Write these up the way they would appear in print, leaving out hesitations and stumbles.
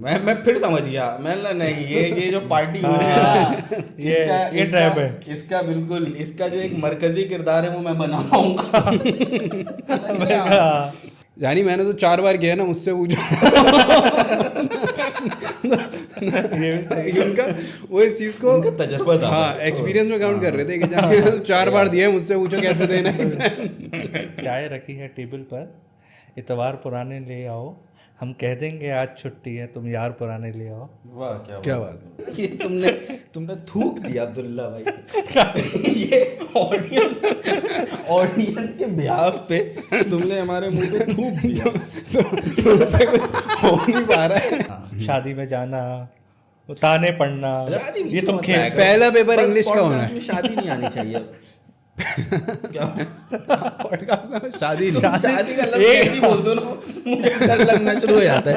मैं फिर समझ गया। मैं नहीं, ये जो पार्टी हो रही है ना, ये ट्रैप है। इसका बिल्कुल, इसका जो एक मरकजी किरदार है वो मैं बना पाऊंगा। समझ गया? यानी मैंने तो 4 बार किया ना, मुझसे पूछो। ये भी सही है। उनका वो इस चीज को उनका तजुर्बा ज़्यादा हाँ है। एक्सपीरियंस में काउंट कर रहे थे कि जाने तो 4 बार दिया है, मुझसे पूछो कैसे देना है एग्जाम। चाय रखी है टेबल पर, इतवार पुराने ले आओ, हम कह देंगे आज छुट्टी है, तुम यार पुराने ले आओ। वाह क्या बात है। ये तुमने थूक दिया अब्दुल्ला भाई। ये ऑडियंस के बिहाफ पे तुमने हमारे मुंह पे थूक दिया। तुमसे कुछ हो नहीं पा रहा है। शादी में जाना, ताने पढ़ना, शादी ये तुम खेल। पहला पेपर इंग्लिश का होना है। में शादी नहीं आनी चाहिए। क्या पॉडकास्ट में शादी नहीं। शादी का लफ्ज़ ऐसे ही बोल दो ना, मुझे डर लगना शुरू हो जाता है।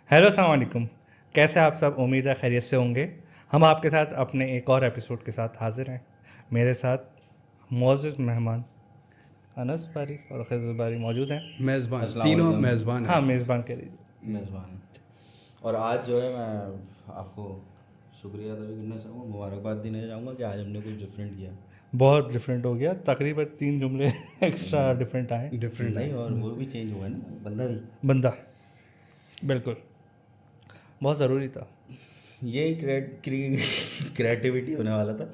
हेलो अस्सलाम वालेकुम, कैसे आप सब? उम्मीद है खैरियत से होंगे। हम आपके साथ अपने एक और एपिसोड के साथ हाजिर हैं। मेरे साथ मौजूद मेहमान अनस बारी और खिज़र बारी मौजूद हैं। मेज़बान, अस्सलाम तीनों वालेकुम। मेज़बान हैं। हाँ, मेज़बान कह लीजिए। मेज़बान। और आज जो है मैं आपको शुक्रिया अदा भी करना चाहूँगा, मुबारकबाद देना चाहूँगा कि आज हमने कुछ डिफरेंट किया। बहुत डिफरेंट हो गया, तकरीबन 3 जुमले एक्स्ट्रा डिफरेंट आए। डिफरेंट नहीं, और वो भी चेंज हुआ है ना, बंदा भी। बंदा बिल्कुल बहुत ज़रूरी था। ये क्रिएटिविटी होने वाला था।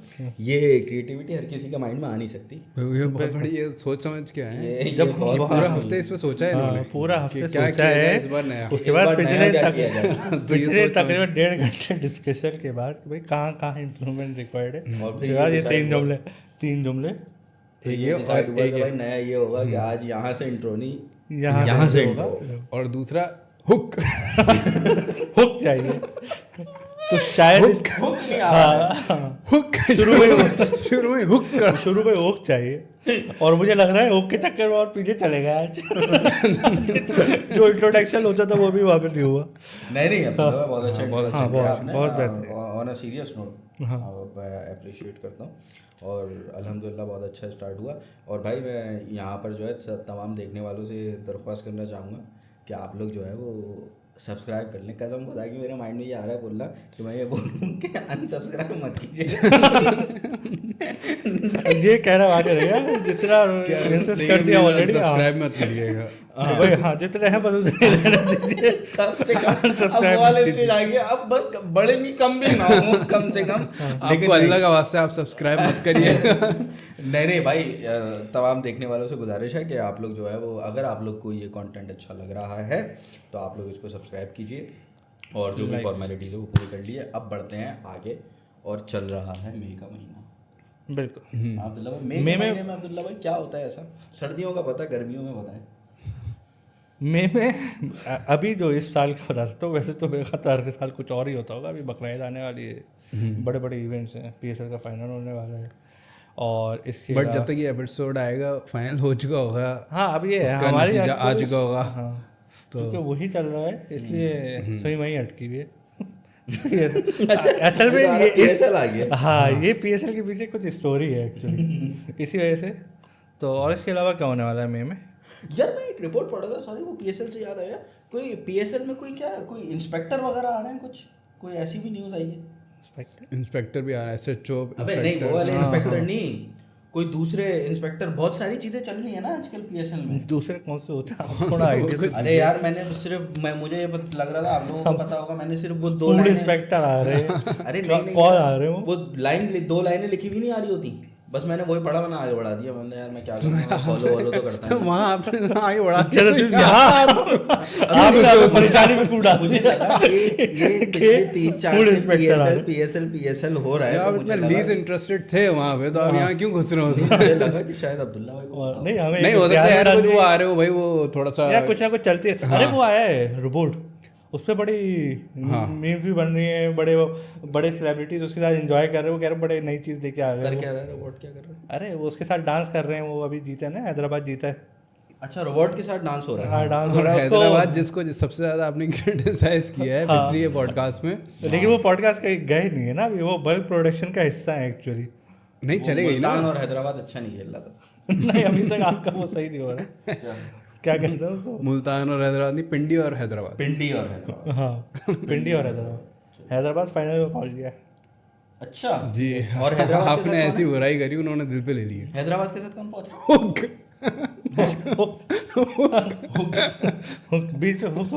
ये क्रिएटिविटी हर किसी के माइंड में आ नहीं सकती। ये बहुत बड़ी ये सोच समझ के आए हैं। ये जब बहुत हम पूरा हफ्ते इस पे सोचा है इन्होंने। पूरा कि हफ्ते क्या सोचा किया जाए है। इस बार नया। उसके इस बाद बार नया क्या किया जाए। तो ये पिछले सोच समझ- तकरीबन 1.5 घंटे डिस्कशन के बाद कि भाई कहाँ इम्प्रूवमेंट रिक्वायर्ड है। और फिर उसके बाद ये decide हुआ। 3 जुमले तो एक ये ये डिसाइड और हुआ एक कि ये। भाई नया ये होगा कि आज यहाँ से इंट्रो नहीं, यहाँ यहाँ से होगा। intro। और दूसरा हुक। हुक चाहिए तो शायद हुक नहीं आ रहा है। हुक शुरू में शुरू में हुक कर। शुरू में हुक चाहिए, और मुझे लग रहा है हुक के चक्कर में और पीछे चले गए आज। जो इंट्रोडक्शन होता था वो भी वहाँ पे नहीं हुआ। नहीं अब बहुत अच्छा introduction किया आपने। बहुत बेहतरीन। ऑन अ सीरियस नोट मैं अप्रिशिएट करता हूँ और अल्हम्दुलिल्लाह बहुत अच्छा स्टार्ट हुआ। और भाई मैं यहाँ पर जो है सब तमाम देखने वालों से दरख्वास्त करना चाहूँगा कि आप लोग जो है वो सब्सक्राइब कर लें। कसम खुदा की मेरे माइंड में ये आ रहा है बोलना कि मैं ये बोलूँ कि अनसब्सक्राइब मत कीजिए। ये कहना आगे रहेगा, जितना इंसिस्ट कर दिया ऑलरेडी। सब्सक्राइब मत करिएगा। भाई हाँ, जितने हैं बस उतने रहने दीजिए। कम से कम अब वाले स्टेज आ गया, अब बस बड़े नहीं कम भी ना हो, कम से कम। आपको अल्लाह का वास्ता आप सब्सक्राइब मत करिएगा। नहीं भाई, तमाम देखने वालों से गुजारिश है कि आप लोग जो है वो, अगर आप लोग को ये कंटेंट अच्छा लग रहा है तो आप लोग इसको सब्सक्राइब कीजिए और जो भी फॉर्मेलिटीज़ है वो पूरी कर लिए। अब बढ़ते हैं आगे और चल रहा है मई का महीना। बिल्कुल। अब्दुल्ला भाई, मई के महीने में अब्दुल्ला भाई क्या होता है ऐसा? सर्दियों का पता है, गर्मियों में बताएं। मई में अभी जो इस साल का बता सकता हूँ, वैसे तो मेरे ख्याल हर साल कुछ और ही होता होगा। अभी बकरीद आने वाली है, बड़े बड़े इवेंट्स हैं, PSL का फाइनल होने वाला है और इसके बट जब तक ये एपिसोड आएगा फाइनल हो चुका होगा। हाँ, अब ये उसका हमारी नतीजा आ चुका होगा। हाँ, तो वही चल रहा है, इसलिए सही वही अटकी हुई है। असल में ये PSL आ गया। हाँ, ये PSL के पीछे कुछ स्टोरी है एक्चुअली, इसी वजह से। तो और इसके अलावा क्या होने वाला है मई में? यार मैं एक रिपोर्ट पढ़ा था, सॉरी वो PSL से याद आया, कोई PSL में कोई इंस्पेक्टर वगैरह आ रहे हैं, कुछ कोई ऐसी भी न्यूज़ आई है। इंस्पेक्टर भी आ रहा है, SHO। अबे नहीं, वो वाले इंस्पेक्टर नहीं, कोई दूसरे इंस्पेक्टर। बहुत सारी चीजें चल रही है ना आजकल PSL में। दूसरे कौन से होते हैं थोड़ा आइडिया? अरे यार मैंने सिर्फ मुझे ये लग रहा था आप लोगों को पता होगा, मैंने सिर्फ वो 2 फूड लाइनें। इंस्पेक्टर आ रहे हैं। अरे नहीं कौन आ रहे हो? वो 2 लाइनें लिखी हुई नहीं आ रही होती, बस मैंने वही पढ़ा, मैंने आगे बढ़ा दिया। मैंने यार मैं क्या करूँ, फॉलो तो करता हूँ। वहाँ आपने आगे बढ़ा चलो तुम यहाँ आप परेशानी में कूड़ा। मुझे लगा ये पिछले 3-4 फूड से इंस्पेक्टर आ रहे। PSL हो रहा है, आप तो इतना मुझे लीज इंटरेस्टेड थे वहाँ पे, तो आप यहाँ क्यों घुस रहे हो? मुझे लगा कि शायद अब्दुल्ला भाई को नहीं, हमें नहीं हो सकता यार, कुछ वो आ रहे हो भाई, वो थोड़ा सा या कुछ ना कुछ चलती है। अरे वो आया है रोबोट, उस पर बड़ी मीम्स भी बन रही हैं, बड़े सेलिब्रिटीज उसके साथ एंजॉय कर रहे हैं। वो कह रहे बड़े नई चीज़ लेके आ गए। कर क्या रहा है रोबोट, क्या कर रहा है? अरे वो उसके साथ डांस कर रहे हैं, वो अभी जीता है ना, हैदराबाद जीता है। अच्छा, रोबोट के साथ डांस हो रहा है। हाँ, डांस हो और रहा है उसको। हैदराबाद जिसको सबसे ज्यादा आपने क्रिटिसाइज किया है पिछली ये पॉडकास्ट में, लेकिन वो पॉडकास्ट गए नहीं है ना अभी, वो बल्क प्रोडक्शन का हिस्सा है एक्चुअली। नहीं चलेगा ही ना। मुल्तान और हैदराबाद अच्छा नहीं खेल रहा था। नहीं अभी तक आपका वो सही नहीं हो रहा। क्या कहते हैं उसको? मुल्तान और हैदराबाद नहीं, पिंडी और हैदराबाद। पिंडी और हैदराबाद। हाँ पिंडी और हैदराबाद। हैदराबाद फाइनल में पहुंच गया। अच्छा जी। और हैदराबाद के आपने साथ ऐसी कौन बुराई करी, उन्होंने दिल पे ले ली है। है? हैदराबाद के साथ कौन पहुंचा? हुक। बीच में हुक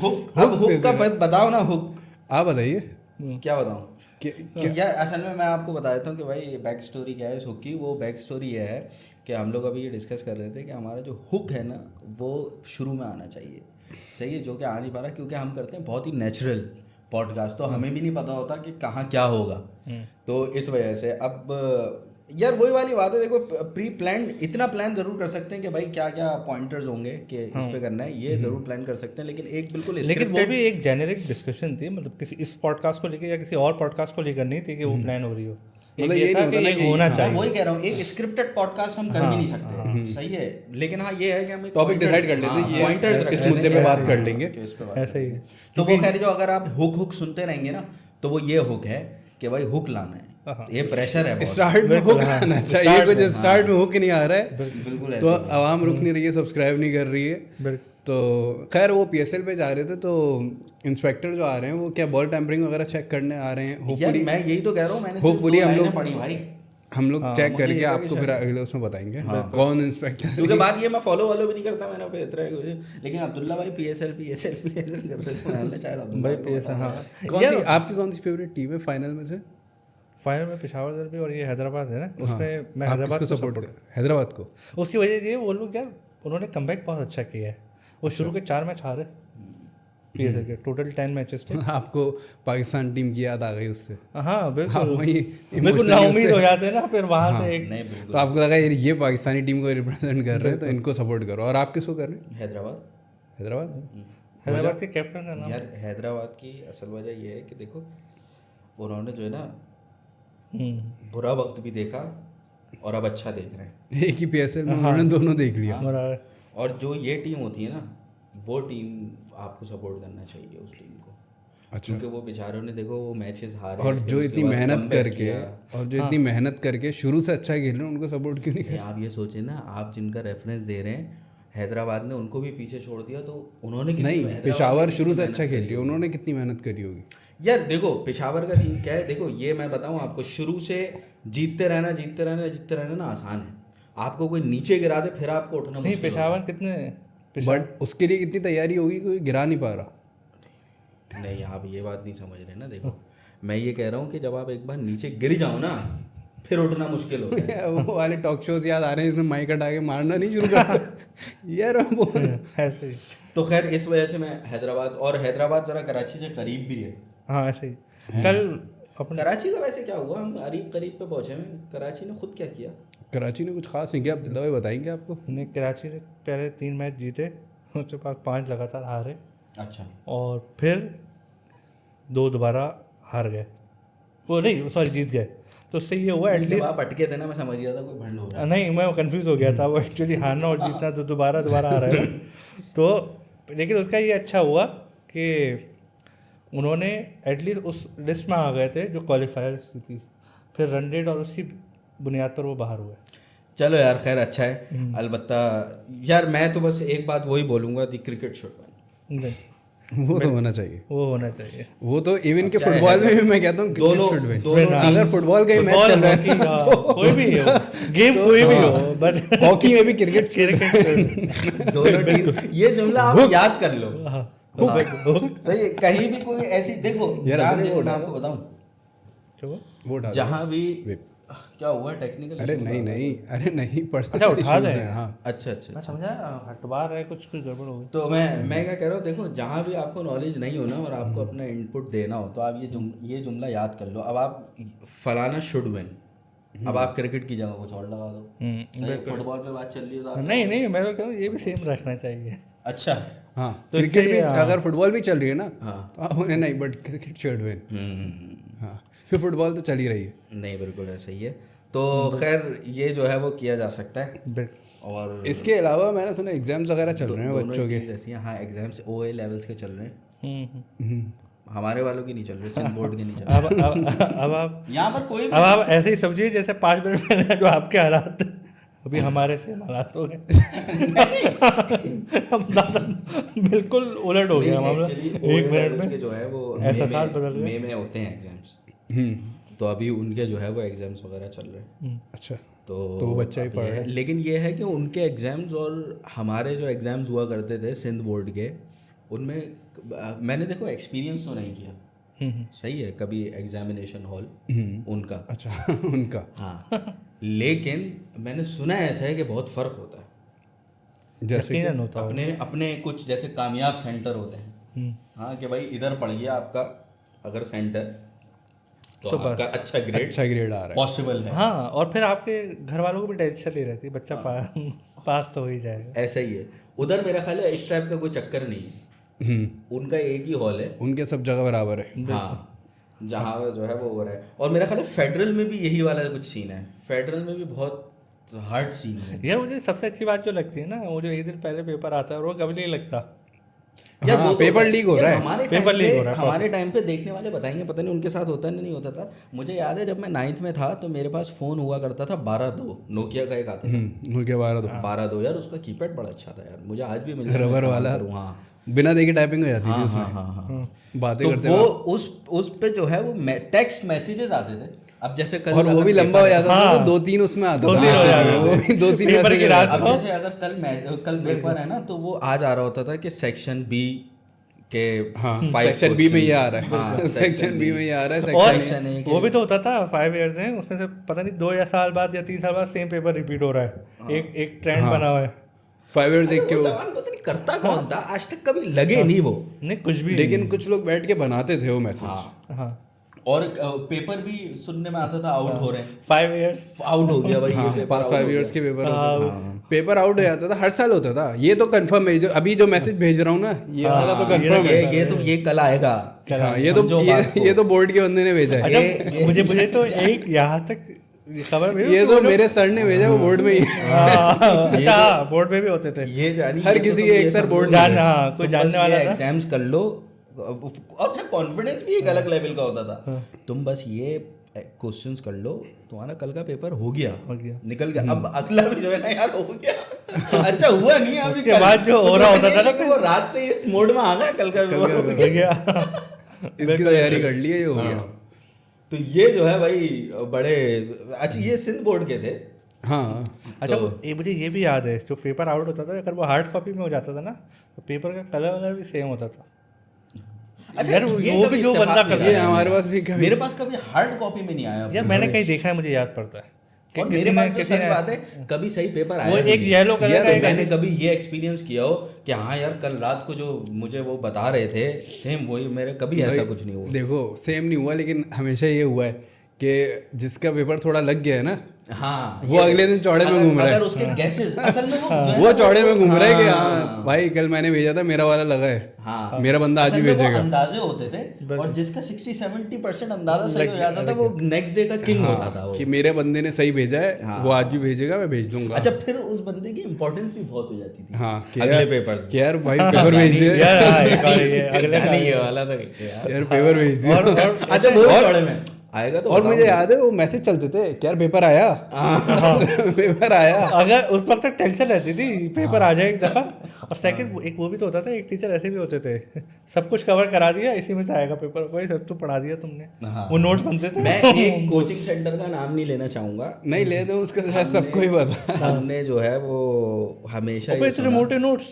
हुक। अब हुक का बताओ ना, हुक आप बताइए क्या बताऊं? क्या यार असल में मैं आपको बता देता हूँ कि भाई बैक स्टोरी क्या है इस हुक की। वो बैक स्टोरी ये है कि हम लोग अभी ये डिस्कस कर रहे थे कि हमारा जो हुक है ना वो शुरू में आना चाहिए, सही है, जो कि आ नहीं पा रहा क्योंकि हम करते हैं बहुत ही नेचुरल पॉडकास्ट, तो हमें भी नहीं पता होता कि कहाँ क्या होगा। तो इस वजह से अब यार वही वाली बात है, देखो प्री प्लान इतना प्लान जरूर कर सकते हैं कि भाई क्या क्या पॉइंटर्स होंगे कि इस पे करना है, ये जरूर प्लान कर सकते हैं, लेकिन एक बिल्कुल लेकिन वो भी एक जेनेरिक डिस्कशन थी, मतलब किसी इस पॉडकास्ट को लेकर या किसी और पॉडकास्ट को लेकर नहीं थी कि वो प्लान हो रही हो। मतलब ये नहीं होता ना कि होना हाँ, चाहिए। वही कह रहा हूँ, एक स्क्रिप्टेड पॉडकास्ट हम कर भी नहीं सकते, सही है, लेकिन हाँ ये है कि हम टॉपिक डिसाइड कर लेते हैं, पॉइंटर्स इस मुद्दे पे बात कर लेंगे। ऐसा ही है। तो वो खैर जो अगर आप हुक सुनते रहेंगे ना तो वो ये हुक है कि भाई हुक लाना है, ये प्रेशर है बहुत। स्टार्ट में हुक आना चाहिए, कुछ स्टार्ट में हुक नहीं आ रहा है बिल्कुल तो आवाम रुक नहीं रही है, सब्सक्राइब नहीं कर रही है। तो खैर वो पीएसएल पे जा रहे थे तो इंस्पेक्टर जो आ रहे हैं वो क्या बॉल टैम्परिंग वगैरह चेक करने आ रहे हैं। होपफुली मैं यही तो कह रहा हूँ, मैंने होपफुली हम लोग पढ़ी भाई, हम लोग चेक करके आपको फिर अगले उसमें बताएंगे कौन इंस्पेक्टर। क्योंकि बात ये मैं फॉलो भी नहीं करता मैंने फिर इतना, लेकिन अब्दुल्ला भाई पीएसएल कर रहे थे शायद अब्दुल्ला भाई पीएसएल। हाँ आपकी कौन सी फेवरेट टीम है फाइनल में से? फाइनल में पेशावर दर्बी और ये हैदराबाद है ना, उसमें मैं हैदराबाद को सपोर्ट कर। हैदराबाद को उसकी वजह ये वो लोग यार उन्होंने कमबैक बहुत अच्छा किया है। वो शुरू के 4 मैच हारे पीएसएल के, टोटल 10 मैचेस थे। आपको पाकिस्तान टीम की याद आ गई उससे? हाँ बिल्कुल, वही बिल्कुल नाउमीद हो जाते हैं ना फिर वहाँ से एक। नहीं बिल्कुल। तो आपको लगा ये पाकिस्तानी टीम को रिप्रेजेंट कर रहे हैं तो इनको सपोर्ट करो। और आप किसको कर रहे हैं? हैदराबाद हैदराबाद के कैप्टन का नाम यार हैदराबाद की असल वजह ये है कि देखो उन्होंने जो है ना बुरा वक्त भी देखा और अब अच्छा देख रहे हैं। एक ही पीएसएल में उन्होंने दोनों देख लिया। और जो ये टीम होती है ना वो टीम आपको सपोर्ट करना चाहिए उस टीम को। अच्छा। क्योंकि वो बेचारों ने देखो वो मैचेस हारे और जो इतनी मेहनत करके इतनी मेहनत करके शुरू से अच्छा खेल रहे हैं उनको सपोर्ट क्यों नहीं कर? आप ये सोचे ना, आप जिनका रेफरेंस दे रहे हैं हैदराबाद ने उनको भी पीछे छोड़ दिया, तो उन्होंने नहीं, पेशावर शुरू से अच्छा खेल रही है, उन्होंने कितनी मेहनत करी होगी। यार देखो पेशावर का सीन क्या है, देखो ये मैं बताऊं आपको, शुरू से जीतते रहना ना आसान है, आपको कोई नीचे गिरा दे फिर आपको उठना नहीं। मुश्किल पेशावर कितने, बट उसके लिए कितनी तैयारी होगी, कोई गिरा नहीं पा रहा। नहीं आप ये बात नहीं समझ रहे ना। देखो मैं ये कह रहा हूँ कि जब आप एक बार नीचे गिर जाओ ना फिर उठना मुश्किल होता है। वो वाले टॉक शोज याद आ रहे हैं इसमें माइक हटा के मारना नहीं शुरू कर यार वो ऐसे ही। तो खैर इस वजह से मैं हैदराबाद जरा कराची से करीब भी है। हाँ ऐसे ही। कल अपन कराची का वैसे क्या हुआ, हम करीब पे पहुंचे हैं, कराची ने खुद क्या किया? कराची ने कुछ खास नहीं किया, अब्दुल्ला भाई बताएंगे आपको। ने कराची ने पहले 3 मैच जीते, उसके बाद 5 लगातार हारे, अच्छा, और फिर 2 दोबारा हार गए, वो नहीं सॉरी जीत गए। तो उससे ये हुआ एटलीस्ट आप अटके थे ना, मैं समझ गया था कोई भंड हो रहा है। नहीं मैं कंफ्यूज हो गया था, वो एक्चुअली हारना और जीतना तो दोबारा आ रहा है। तो लेकिन उसका ये अच्छा हुआ कि उन्होंने एटलीस्ट उस लिस्ट में आ गए थे जो क्वालिफायर्स की थी, फिर रन रेट और उसकी बुनियाद पर वो बाहर हुए। चलो यार खैर अच्छा है। अलबत्ता यार मैं तो बस एक बात वही बोलूँगा, दी क्रिकेट शुड विन। वो तो होना चाहिए, वो होना चाहिए। वो तो इवन के फुटबॉल में भी मैं कहता हूँ दोनों अगर फुटबॉल का ही मैच चल रहा है कोई भी हो गेम, कोई भी हो, बट हॉकी में भी क्रिकेट दोनों टीम, ये जुमला आप याद कर लो। सही है, कहीं भी कोई ऐसी देखो यार मैं आपको बताऊं, जहाँ भी क्या हुआ टेक्निकल, अरे नहीं पर्सनल अच्छा उठा दे। हाँ अच्छा मैं समझा हटवा रहे कुछ गड़बड़ हो गई। तो मैं क्या कह रहा हूँ, देखो जहाँ भी आपको नॉलेज नहीं हो ना और आपको अपना इनपुट देना हो तो आप ये जुमला याद कर लो। अब आप फलाना शुड विन, अब आप क्रिकेट की जगह कुछ और लगा दो। फुटबॉल पे बात चल रही है तो नहीं मैं तो कहूँ ये भी सेम रखना चाहिए। अच्छा हाँ, तो क्रिकेट भी अगर फुटबॉल भी चल रही है ना तो आप उन्हें नहीं, बट क्रिकेट शुड विन। हाँ, फिर फुटबॉल तो चल ही रही है। नहीं बिल्कुल ऐसा ही है। तो खैर ये जो है वो किया जा सकता है। और इसके अलावा मैंने सुना एग्जाम्स वगैरह चल रहे हैं बच्चों के जैसे। हाँ एग्जाम्स OA लेवल्स के चल रहे हैं, हमारे वालों की नहीं चल रहे, सिंध बोर्ड के नहीं चल रहे। अब आप यहाँ पर कोई अब आप ऐसे ही समझिए जैसे 5 मिनट पहले जो आपके हालात अभी हमारे से हालात हो गए हम ज़्यादा बिल्कुल उलट हो गया मामला। एक मिनट में जो है वो ऐसा साल बदल गया। मई में होते हैं एग्जाम्स, तो अभी उनके जो है वो एग्जाम्स वगैरह चल रहे हैं। अच्छा, तो बच्चा ही अब पढ़ ये रहा है, लेकिन ये है कि उनके एग्ज़ाम्स और हमारे जो एग्ज़ाम्स हुआ करते थे सिंध बोर्ड के, उनमें मैंने देखो एक्सपीरियंस तो नहीं किया, सही है, कभी एग्जामिनेशन हॉल उनका, अच्छा उनका, हाँ लेकिन मैंने सुना ऐसा है कि बहुत फ़र्क होता है। जैसे कि यकीनन होता है। अपने अपने कुछ जैसे कामयाब सेंटर होते हैं, हाँ कि भाई इधर पढ़ गया आपका अगर सेंटर, तो आपका अच्छा ग्रेड आ रहा है, पॉसिबल है। हाँ, और फिर आपके घर वालों को भी टेंशन नहीं रहती, बच्चा पास तो हो ही जाएगा। ऐसा ही है उधर, मेरा ख्याल है इस टाइप का कोई चक्कर नहीं है, उनका एक ही हॉल है, उनके सब जगह बराबर है। हाँ जहाँ जो है वो हो रहा है। और मेरा ख्याल है फेडरल में भी यही वाला कुछ सीन है, फेडरल में भी बहुत हार्ड सीन है यार मुझे सबसे अच्छी बात जो लगती है ना, वो जो एक दिन पहले पेपर आता है और वो कभी नहीं लगता। यार हाँ, वो तो पेपर है। लीक हो यार रहा है, हमारे पेपर टाइम लीक पे, हो रहा है, हमारे टाइम पे देखने वाले बताएंगे, पता नहीं उनके साथ होता नहीं होता था। मुझे याद है जब मैं 9th में था तो मेरे पास फ़ोन हुआ करता था 12-2, नोकिया का एक आता था उनके 12-2, यार उसका कीपैड बड़ा अच्छा था यार, मुझे आज भी मिल जाए, रबर मैं वाला, इस्तेमाल करूँ, हाँ बिना देखे टाइपिंग हो जाती थी हाँ उसमें, हाँ हाँ हाँ। बातें तो करते वो वक्त। उस पे जो है वो टेक्स्ट मैसेजेस आते थे। अब जैसे कल और वो अगर भी लंबा हो जाता था, हाँ। तो 2-3 उसमें आता दो-तीन था, हो जाते थे। वो भी 2-3 पेपर मैसेज की रात अब जैसे अगर कल पेपर है ना, तो वो आज आ रहा होता था कि सेक्शन बी के हाँ, 5 सेक्शन बी में ये आ questions, रहा है, हाँ, सेक्शन बी में ये आ रहा है, और सेक्शन ए वो भी तो होता था 5 इयर्स में, उसमें से पता नहीं 2 या साल बाद या 3 साल बाद सेम पेपर रिपीट हो रहा है। एक ट्रेंड बना हुआ है। 5 इयर्स एक के वो वो। जवान पता नहीं करता कौन था, आज तक कभी लगे नहीं वो। नहीं कुछ भी लेकिन कुछ लोग बैठ के बनाते थे वो मैसेज। हाँ हाँ, और पेपर भी सुनने में आता था आउट हो रहे हैं, 5 इयर्स आउट हो गया भाई ये हाँ, पेपर पास out 5 हो इयर्स गया। के पेपर होते थे, पेपर आउट हो जाता था, हर साल होता था। ये तो कंफर्म है, जो अभी जो मैसेज भेज रहा हूँ ना, ये वाला तो कंफर्म है। ये कल आएगा। हाँ, ये तो समझो बात को। ये तो बोर्ड के बंदे ने भेजा है। अच्छा मुझे तो एक यहाँ तक खबर मिली ये कि तो वो लोग- मेरे सर ने भेजा, वो बोर्ड में ही है। हाँ, अच्छा बोर्ड पे भी होते थे। ये जानी हर ये तो किसी तुम के ये एक सर समझो बोर्ड कि जान हाँ कोई तुम जानने बस वाला ये था। एग्जाम्स कर लो, और अच्छा कॉन्फिडेंस भी एक अलग लेवल का होता था। तुम बस ये क्वेश्चंस कर लो, तुम्हारा कल का पेपर हो गया निकल गया। अब अगला भी जो है ना यार हो गया, अच्छा हुआ नहीं है अभी उसके कल। बाद जो हो रहा होता था ना, कि वो रात से इस मोड में आ गया, कल का पेपर हो हो गया। गया। इसकी तैयारी कर ली है, ये हो गया। तो ये जो है भाई बड़े अच्छा, ये सिंध बोर्ड के थे। हाँ, अच्छा मुझे ये भी याद है, जो पेपर आउट होता था अगर वो हार्ड कॉपी में हो जाता था ना, तो पेपर का कलर भी सेम होता था। अच्छा यार ये वो कभी भी जो इत्तेफाक बंदा नहीं करता ये आया हमारे मेरा। पास भी कभी, मेरे पास कभी हार्ड कॉपी में नहीं आया। यार मैंने कहीं देखा है, मुझे याद पड़ता है कि और किसी मेरे ने पास तो सच बात है कभी सही पेपर आया वो भी एक नहीं। येलो कलर यार का एक मैंने कभी ये एक्सपीरियंस किया हो कि हाँ यार कल रात को जो मुझे वो बता रहे थे सेम वही, मेरे कभी ऐसा कुछ नहीं हुआ। देखो सेम नहीं हुआ, लेकिन हमेशा ये हुआ है कि जिसका पेपर थोड़ा लग गया है ना, हाँ वो अगले दिन चौड़े में घूम रहा है। अगर उसके guesses असल में वो जो है वो ना, चौड़े में घूम रहा है कि हाँ भाई कल मैंने भेजा था, मेरा वाला लगा है, हाँ मेरा बंदा आज असल ही में वो भेजेगा। अंदाजे होते थे, और जिसका 60-70% अंदाजा सही हो जाता था वो नेक्स्ट डे का किंग होता था वो। कि मेरे बंदे ने सही भेजा है, वो आज भी भेजेगा, मैं भेज दूंगा। अच्छा फिर उस बंदे की इंपॉर्टेंस भी बहुत हो जाती थी। हाँ, कि अगले यार- पेपर्स कि यार भाई पेपर भेज दिया, यार हाँ, एक और ये अगले जाने ये वाला था कुछ तो यार। यार पेपर भेज दिया। अच्छा वो भी चौड़े में आएगा तो और बताओ। मुझे याद है वो मैसेज चलते थे कि यार पेपर आया, पेपर आया। अगर उस वक्त तक टेंशन रहती थी पेपर आ जाए एक दफा। और सेकंड एक वो भी तो होता था, एक टीचर ऐसे भी होते थे सब कुछ कवर करा दिया, इसी में से आएगा पेपर, वही सब तो पढ़ा दिया तुमने। हाँ। वो नोट्स बनते थे। मैं एक कोचिंग सेंटर का नाम नहीं लेना चाहूंगा, नहीं ले दो, उसका शायद सबको ही पता। हमने जो है वो हमेशा अबे ये इतने सुना। मोटे नोट्स।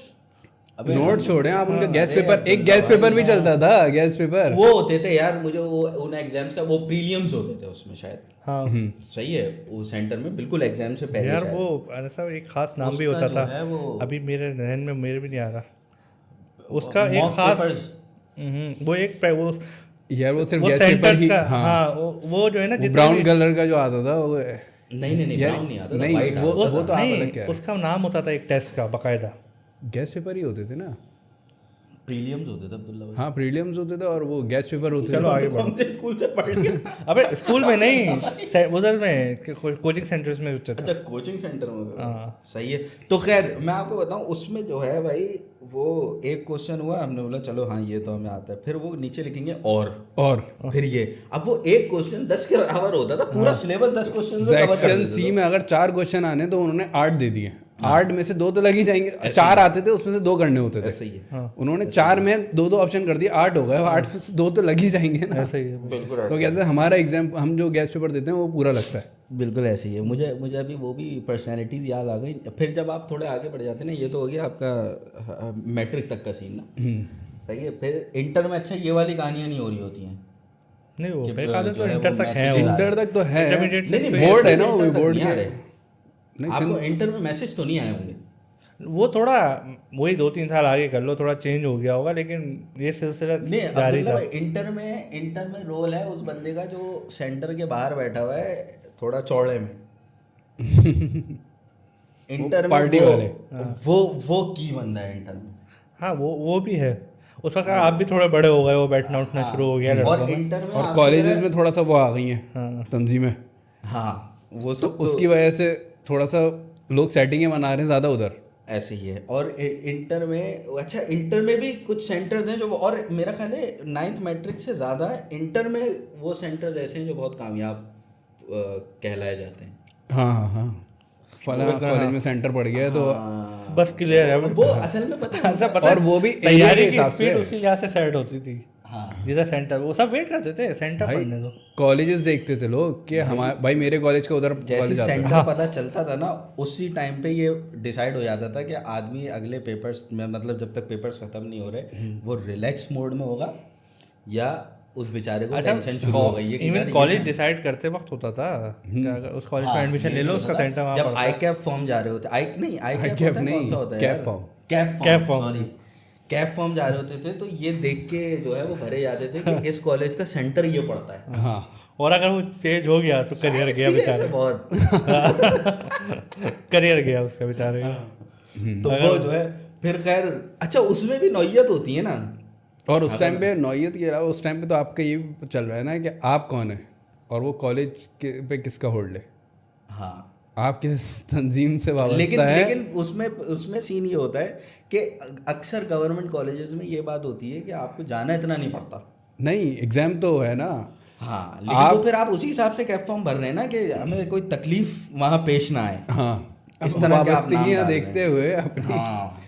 अबे नोट छोड़े आप, उनका गैस अरे पेपर, एक गैस पेपर भी चलता था, गैस पेपर। वो होते थे यार, मुझे वो उन एग्जाम्स का वो प्रीलियम्स होते थे उसमें शायद। हाँ सही है, वो सेंटर में बिल्कुल एग्जाम से पहले यार शायद। वो ऐसा एक खास नाम भी उसका होता जो था, है वो- अभी मेरे जहन में मेरे भी नहीं आ रहा उसका एक Mock खास। papers। वो एक वो यार वो सिर्फ वो गैस पेपर सेंटर्स ही, का हाँ, हाँ वो जो है ना जितने ब्राउन भी- कलर का जो आता था वो, नहीं यार, ब्राउन नहीं आता था, नहीं, white वो- आता था। वो तो आप नहीं अलग क्या है। उसका नाम होता था एक टेस्ट का बाकायदा। गैस पेपर ही होते थे ना। प्रीलियम्स होते थे अब्दुल्ला भाई। हाँ प्रीलियम्स होते थे और वो गेस्ट पेपर होते थे। चलो आगे बढ़ो। कौन से स्कूल से पढ़ लिया? अबे स्कूल में नहीं, उधर में कोचिंग सेंटर्स में होता था। अच्छा कोचिंग सेंटर में होता था। हाँ। सही है। तो खैर मैं आपको बताऊं उसमें जो है भाई वो एक क्वेश्चन हुआ, हमने बोला चलो हाँ ये तो हमें आता है, फिर वो नीचे लिखेंगे और फिर ये, अब वो एक क्वेश्चन 10 के बराबर होता था, पूरा सिलेबस 10 क्वेश्चन में कवर कर सेक्शन देते सी थे। में अगर 4 क्वेश्चन आने तो उन्होंने 8 दे दिए। 8 में से 2 तो लग ही जाएंगे, 4 आते थे उसमें से 2 करने होते थे। ऐसे ही है। उन्होंने 4 में 2 ऑप्शन कर दिए, 8 हो गए, 8 में से 2 तो लग ही जाएंगे ना। ऐसा ही है। बिल्कुल तो कहते हैं हमारा एग्जाम, हम जो गेस्ट पेपर देते हैं वो पूरा लगता है। बिल्कुल ऐसे ही है। मुझे अभी वो भी पर्सनैलिटीज़ याद आ गई। फिर जब आप थोड़े आगे बढ़ जाते हैं ना, ये तो हो गया आपका मैट्रिक तक का सीन ना, सही है। फिर इंटर में अच्छा ये वाली कहानियाँ नहीं हो रही होती हैं। नहीं वो कि मेरे ख्याल से जो तो है इंटर वो तक है message वो। इंटर तक तो है, Intermediate नहीं तक नहीं तो बोर्ड है ना, इंटर वो तक बोर्ड नहीं आ के। रहे। नहीं आपको इंटर में मैसेज तो नहीं आए होंगे। वो थोड़ा वही 2-3 साल आगे कर लो, थोड़ा चेंज हो गया होगा, लेकिन ये सिलसिला नहीं जारी अब्दुल्ला था। भाई, इंटर में रोल है उस बंदे का जो सेंटर के बाहर बैठा हुआ है थोड़ा चौड़े में। इंटर में पार्टी वाले। वो की बंदा है इंटर में। हाँ वो भी है। उसका कहा आप भी थोड़े बड़े हो गए हो, बैठना उठना शुरू हो गया और लड़कों में। इंटर में और आपकी कॉलेजेस जगह- में थोड़ा सा वो आ गई हैं तंजीमें, हाँ वो तो सब तो उसकी वजह से थोड़ा सा लोग सेटिंगें बना रहे हैं ज़्यादा उधर। ऐसे ही है। और इंटर में अच्छा, इंटर में भी कुछ सेंटर्स हैं जो, और मेरा ख्याल है 9th मैट्रिक से ज़्यादा इंटर में वो सेंटर्स ऐसे हैं जो बहुत कामयाब कहलाए जाते हैं। हाँ फला कॉलेज में सेंटर पड़ गया है तो हाँ, बस क्लियर है वो असल में पता है पता और है, वो भी area तैयारी के की हिसाब स्पीड से। उसी लिहाज से सेट होती थी। हाँ जैसा सेंटर, वो सब वेट करते थे सेंटर भाई पढ़ने दो। कॉलेजेस देखते थे लोग कि हमारे भाई मेरे कॉलेज का उधर जैसे कॉलेज आता है। सेंटर पता चलता था ना, उसी टाइम पे ये डिसाइड हो जाता था कि आदमी अगले पेपर्स में, मतलब जब तक पेपर्स खत्म नहीं हो रहे वो रिलैक्स मोड में होगा या उस बेचारे को टेंशन शुरू हो गई है कि यार इवन ये कॉलेज डिसाइड करते वक्त होता था कि अगर उस कॉलेज में एडमिशन ले लो, उसका सेंटर वहाँ जब पड़ता आई है। कैप फॉर्म जा रहे होते, आई नहीं आई कैप ICAP होता है, कौन नहीं, सा होता है कैप यार? Form. Cap form. Sorry, cap form जा रहे होते थे तो ये देख के जो है वो भरे जाते थे कि इस कॉलेज का सेंटर ये पड़ता है। हाँ और अगर वो चेंज हो गया तो करियर गया बेचारे, बहुत करियर गया उसका बेचारे का। तो वो जो है फिर खैर, अच्छा उसमें भी नौयत होती है ना। और उस टाइम पे नौयत के अलावा उस टाइम पे तो आपका ये भी चल रहा है ना कि आप कौन है और वो कॉलेज के पे किसका होल्ड है, हाँ आप किस तंजीम से लेकिन वाबस्ता है। लेकिन उसमें सीन ये होता है कि अक्सर गवर्नमेंट कॉलेजेस में ये बात होती है कि आपको जाना इतना नहीं पड़ता। नहीं एग्जाम तो है ना। हाँ लेकिन तो फिर आप उसी हिसाब से कैप फॉर्म भर रहे हैं ना कि हमें कोई तकलीफ वहाँ पेश ना आए। हाँ इस तरह के आप नाम वाबस्तगियाँ डाल रहे देखते हैं। हुए अपनी हाँ।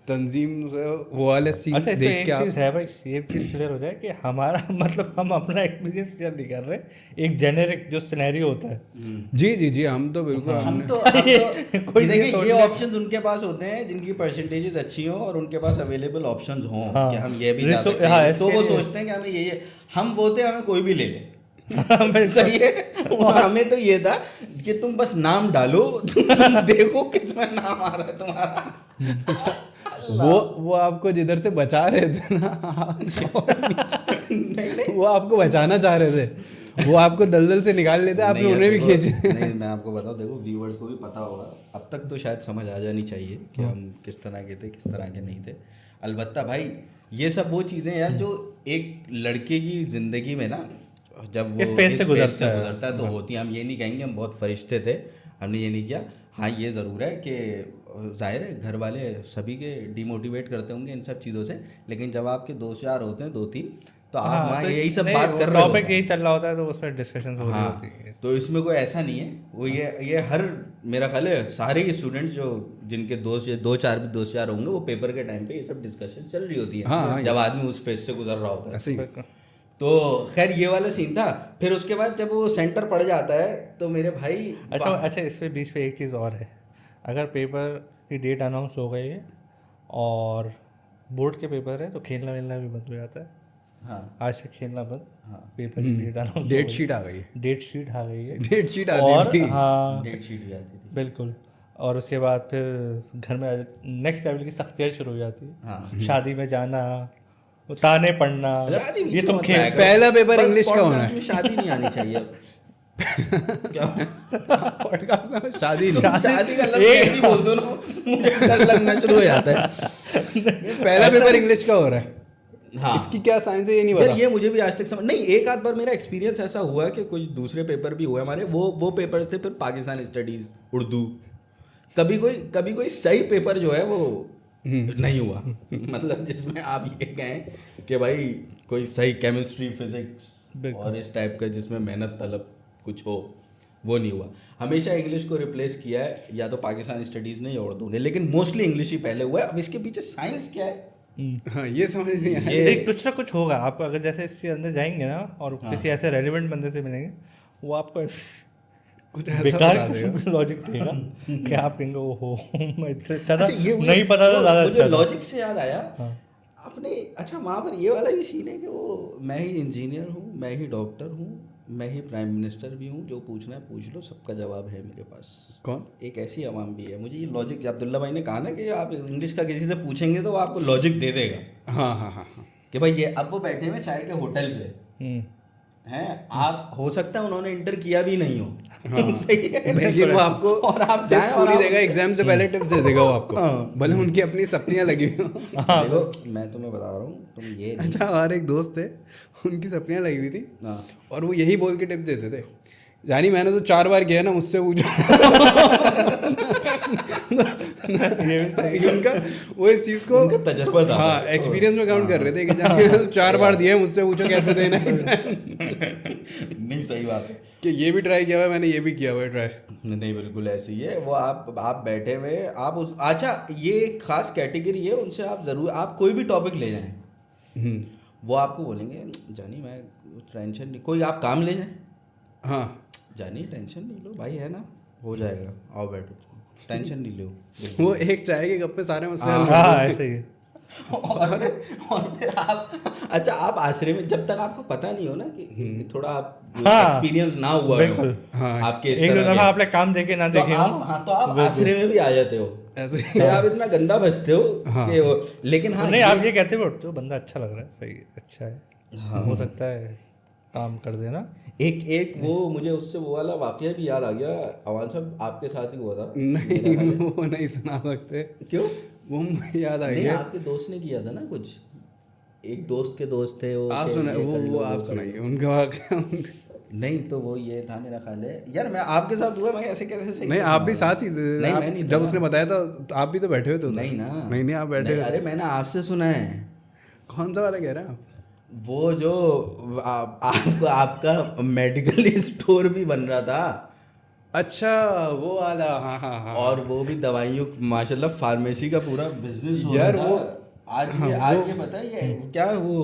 तंजीम से वो वाले सीन अच्छा इसमें देख एक के आप चीज़ है भाई, ये चीज़ क्लियर हो जाए कि हमारा मतलब हम अपना एक्सपीरियंस शेयर नहीं कर रहे, एक जेनेरिक जो सिनेरियो होता है। जी हम तो बिल्कुल हम हमने- तो कोई देखिए ये ये थोड़ी- ऑप्शंस उनके पास होते हैं जिनकी परसेंटेजेस अच्छी हो और उनके पास अवेलेबल ऑप्शंस हों हाँ। कि हम ये भी जा सकते हाँ, हैं, तो वो इसके लिए- सोचते हैं कि हमें ये हम वो थे, हमें कोई भी ले ले। बिल्कुल। सही है। और हमें तो ये था कि तुम बस नाम डालो, तुम देखो किस में नाम आ रहा है तुम्हारा। वो आपको जिधर से बचा रहे थे ना वो आपको बचाना चाह रहे थे, वो आपको दलदल से निकाल लेते, आपने नहीं, उन्हें भी देखो, खींच। नहीं मैं आपको बताऊं, देखो व्यूवर्स को भी पता होगा, अब तक तो शायद समझ आ जानी चाहिए कि हम किस तरह के थे किस तरह के नहीं थे। अलबत्ता भाई ये सब वो चीज़ें यार जो एक लड़के की ज़िंदगी में ना जब वो इस फेज से गुजरता है। गुजरता है तो होती है। हम ये नहीं कहेंगे हम बहुत फरिश्ते थे, हमने ये नहीं किया। हाँ ये ज़रूर है कि जाहिर है घर वाले सभी के डिमोटिवेट करते होंगे इन सब चीज़ों से, लेकिन जब आपके 2-4 होते हैं 2-3 तो आप हाँ, वहाँ तो यही सब नहीं, बात कर रहे होते टॉपिक हैं। यही चल रहा होता है तो उसमें डिस्कशन हो रही हाँ होती है। तो इसमें कोई ऐसा नहीं है, वो ये हर मेरा ख्याल है सारे ही स्टूडेंट्स जो जिनके 2-4 होंगे वो पेपर के टाइम पे ये सब डिस्कशन चल रही होती है। हाँ, जब आदमी उस फेज से गुजर रहा होता है। ऐसे ही तो खैर ये वाला सीन था। फिर उसके बाद जब वो सेंटर पड़ जाता है तो मेरे भाई अच्छा इस पे बीच पे एक चीज़ और है, अगर पेपर की डेट अनाउंस हो गई है और बोर्ड के पेपर है तो खेलना वेलना भी बंद हो जाता है। हाँ आज से खेलना बंद। हाँ पेपर की डेट अनाउंस डेट शीट आ गई है, डेट शीट आ गई है। डेट शीट और आती थी। हाँ डेट शीट भी आती थी। बिल्कुल। और उसके बाद फिर घर में नेक्स्ट लेवल की सख्तियाँ शुरू हो जाती है। हाँ शादी में जाना, ताने पढ़ना, शादी ये तुम बीच में खेल मत आया करो। पहला पेपर बस इंग्लिश का होना podcast है। में शादी नहीं आनी चाहिए अब। क्या पॉडकास्ट में शादी तुम शादी का लफ्ज़ ऐसे ही बोल दो ना, मुझे डर लगना शुरू हो जाता है। पहला पेपर इंग्लिश का हो रहा है, हाँ इसकी क्या साइंस है ये नहीं यार, पता। ये मुझे भी आज तक समझ नहीं। एक आध बार मेरा एक्सपीरियंस ऐसा हुआ कि कुछ दूसरे पेपर भी हुए हमारे, वो पेपर्स थे फिर पाकिस्तान स्टडीज़, उर्दू। कभी कोई सही पेपर जो है वो नहीं हुआ, मतलब जिसमें आप ये कहें कि भाई कोई सही केमिस्ट्री, फिजिक्स और इस टाइप का जिसमें मेहनत तलब कुछ हो, वो नहीं हुआ। हमेशा इंग्लिश को रिप्लेस किया है या तो पाकिस्तान स्टडीज़ ने या उर्दू ने, लेकिन मोस्टली इंग्लिश ही पहले हुआ है। अब इसके पीछे साइंस क्या है हाँ ये समझ नहीं आया। ये कुछ ना कुछ होगा। आप अगर जैसे इसके अंदर जाएंगे ना और किसी ऐसे रेलिवेंट बंदे से मिलेंगे, वो आपको कुछ ऐसा बेकार बता देगा। कुछ लॉजिक देगा कि आप कहेंगे ओहो मैं इससे अच्छा था, अच्छा, ये नहीं पता था, ज़्यादा मुझे अच्छा था। लॉजिक से याद आया हाँ। अपने, अच्छा वहाँ पर ये वाला भी सीन है कि वो मैं ही इंजीनियर हूँ, मैं ही डॉक्टर हूँ, मैं ही प्राइम मिनिस्टर भी हूँ, जो पूछना है पूछ लो, सबका जवाब है मेरे पास। कौन? एक ऐसी अवाम भी है। मुझे ये लॉजिक, अब्दुल्ला भाई ने कहा ना कि आप इंग्लिश का किसी से पूछेंगे तो वो आपको लॉजिक दे देगा हाँ हाँ हाँ हाँ। कि भाई ये अब वो बैठे हुए चाय के होटल पे हैं, आप हो सकता है उन्होंने इंटर किया भी नहीं हो, हाँ। सही है, लेकिन वो आपको और आप जाएं और पूरी आप- देगा, एग्जाम से पहले टिप्स दे देगा वो आपको, हाँ। भले उनकी अपनी सपनियां लगी हुई हों। देखो मैं तुम्हें बता रहा हूँ, तुम ये नहीं। अच्छा, हमारे एक दोस्त थे, उनकी सपनियां लगी हुई थी हाँ। और वो यही बोल के टिप्स देते थे, यानी मैंने तो 4 बार किया ना, मुझसे पूछो। ये भी सही। उनका वो इस चीज़ को उनका तजुर्बा ज़्यादा हाँ है। एक्सपीरियंस में काउंट कर रहे थे कि जाने तो 4 बार दिया है, मुझसे पूछो कैसे देना है एग्जाम। नहीं सही बात है कि ये भी ट्राई किया हुआ है मैंने, ये भी किया हुआ है ट्राई। नहीं, बिल्कुल ऐसे ही है वो। आप बैठे हुए आप उस, अच्छा ये एक खास कैटेगरी है, उनसे आप ज़रूर, आप कोई भी टॉपिक ले जाएं वो आपको बोलेंगे जानी मैं टेंशन नहीं, कोई आप काम ले जाएं, हाँ जानी टेंशन नहीं लो भाई, है ना, हो जाएगा, आओ बैठो, टेंशन नहीं लो। वो एक चाय के कप पे सारे मसले हल कर हाँ देते हैं। ऐसे ही है। और फिर आप, अच्छा आप आश्रय में जब तक आपको पता नहीं हो ना कि थोड़ा आप हाँ, एक्सपीरियंस ना हुआ हो बिल्कुल। हाँ। आपके इस एक दो तरह दफा के, आपने काम देखे ना तो देखे आप, हो। हाँ तो आप आश्रय में भी आ जाते हो, ऐसे फिर आप इतना गंदा बचते हो हाँ। कि लेकिन हाँ नहीं आप ये कहते भी उठते हो बंदा अच्छा लग रहा है, सही है, अच्छा है, हाँ। हो सकता है काम कर देना। एक वो मुझे उससे वो वाला वाकया भी याद आ गया, अवान साहब आपके साथ ही हुआ था। नहीं वो नहीं सुना सकते, क्यों? वो मुझे याद आ नहीं गया। आपके दोस्त ने किया था ना कुछ, एक दोस्त के दोस्त थे वो, आप कि सुना, ये कर लो, वो वो आप कर सुनाइए लो। उनका वाकया। नहीं तो वो ये था मेरा ख्याल है यार, मैं आपके साथ हुआ, मैं ऐसे कैसे सही नहीं से आप भी सुना साथ ही थे, नहीं, आप मैं नहीं था जब ना। उसने बताया था तो आप भी तो बैठे हुए थे उधर। नहीं ना, नहीं आप बैठे नहीं, हुए अरे थे। मैंने आपसे सुना है कौन सा वाला कह रहे हैं आप? वो जो आपको आपका मेडिकल स्टोर भी बन रहा था, अच्छा वो वाला, हाँ हाँ हाँ। और वो भी दवाइयों, माशाल्लाह फार्मेसी का पूरा बिजनेस हो यार रहा वो- था। आज हाँ, आज वो- ये पता है ये क्या है वो,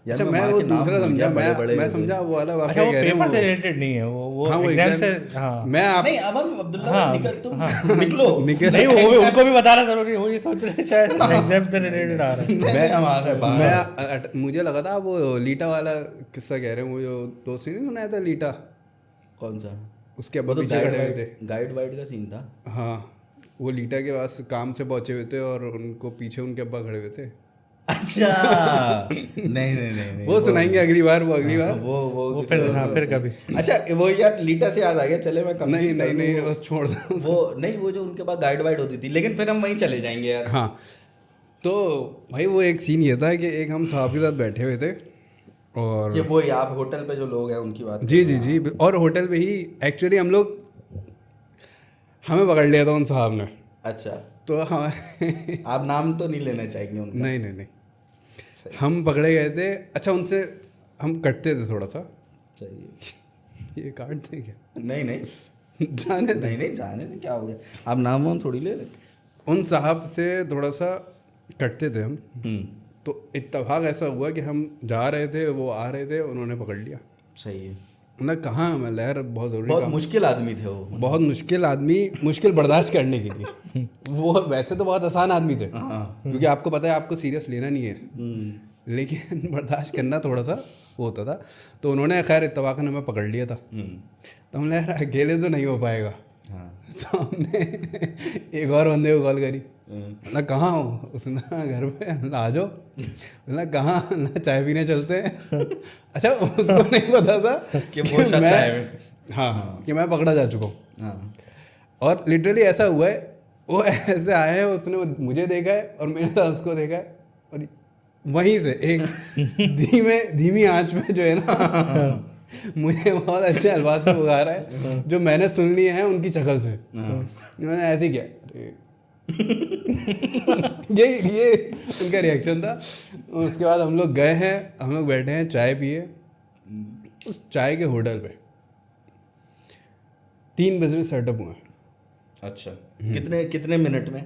यार अच्छा मैं वहाँ वो के नाम दूसरा भूल समझा, गया, बड़े मैं समझा वो वाला अच्छा वाकया वो कह रहे पेपर से हैं रिलेटेड नहीं है, वो हाँ, वो एग्जाम से, exam- हाँ मैं आप नहीं अब हम अब्दुल्ला हाँ, निकल तुम हाँ। निकलो निकल नहीं वो उनको भी बताना जरूरी है, वो ये सोच रहे हैं शायद एग्जाम से रिलेटेड आ रहा है। मैं हम आ गए बाहर। मुझे लगा था वो लीटा वाला किस्सा कह रहे हैं, वो जो दोस्त ने नहीं सुनाया था लीटा, कौन सा? उसके वो अब्बा तो पीछे खड़े हुए थे। गाइड वाइड का सीन था। हाँ वो लीटा के पास काम से पहुंचे हुए थे और उनको पीछे उनके अब्बा खड़े हुए थे। अच्छा नहीं वो सुनाएंगे अगली बार, वो अगली बार। वो फिर किसी हाँ और फिर का कभी। सीन। अच्छा वो यार लीटा से याद आ गया, चले मैं नहीं complete कर नहीं दूं नहीं बस छोड़ दो। वो नहीं, वो जो उनके पास गाइड वाइड होती थी, लेकिन फिर हम वहीं चले जाएंगे यार। हाँ तो भाई वो एक सीन ये था कि एक हम साहब के साथ बैठे हुए थे और ये वो आप होटल पे जो लोग हैं उनकी बात जी जी जी, और होटल पे ही एक्चुअली हम लोग, हमें पकड़ लिया था उन साहब ने, अच्छा तो हमारे आप नाम तो नहीं लेना चाहेंगे उनका? नहीं नहीं नहीं, हम पकड़े गए थे। अच्छा उनसे हम कटते थे थोड़ा सा, चाहिए ये काटते क्या? नहीं नहीं जाने थे। नहीं जाने दे, क्या हो गया, आप नाम वाम थोड़ी ले लेते। उन साहब से थोड़ा सा कटते थे हम, तो इत्तेफाक ऐसा हुआ कि हम जा रहे थे, वो आ रहे थे, उन्होंने पकड़ लिया। सही है, ना कहाँ मैं लहर, बहुत ज़रूरी बहुत काम, मुश्किल आदमी थे वो। बहुत मुश्किल आदमी, मुश्किल बर्दाश्त करने के लिए। वो वैसे तो बहुत आसान आदमी थे, हाँ क्योंकि आपको पता है आपको सीरियस लेना नहीं है, लेकिन बर्दाश्त करना थोड़ा सा वो होता था। तो उन्होंने खैर इत्तेफाकन हमें पकड़ लिया था। तो हमने यार अकेले तो नहीं हो पाएगा, हाँ तो हमने एक और बंदे को कॉल करी, ना कहाँ हो, उसने घर पे, ना आ जाओ, ना कहाँ, ना चाय पीने चलते हैं। अच्छा उसको नहीं पता था कि वो शख्स मैं, आए हुए। हाँ कि मैं पकड़ा जा चुका हूँ। हाँ और लिटरली ऐसा हुआ है, वो ऐसे आए हैं, उसने मुझे देखा है और मेरे साथ उसको देखा है, और वहीं से एक धीमी आंच में जो है ना मुझे बहुत अच्छे अल्फाज से पुकारा है जो मैंने सुन लिए हैं उनकी शक्ल से। मैंने ऐसे ही किया, अरे ये उनका रिएक्शन था। उसके बाद हम लोग गए हैं, हम लोग बैठे हैं, चाय पिए। उस चाय के होटल पे 3 बिजनेस सेटअप हुए। अच्छा, कितने कितने मिनट में?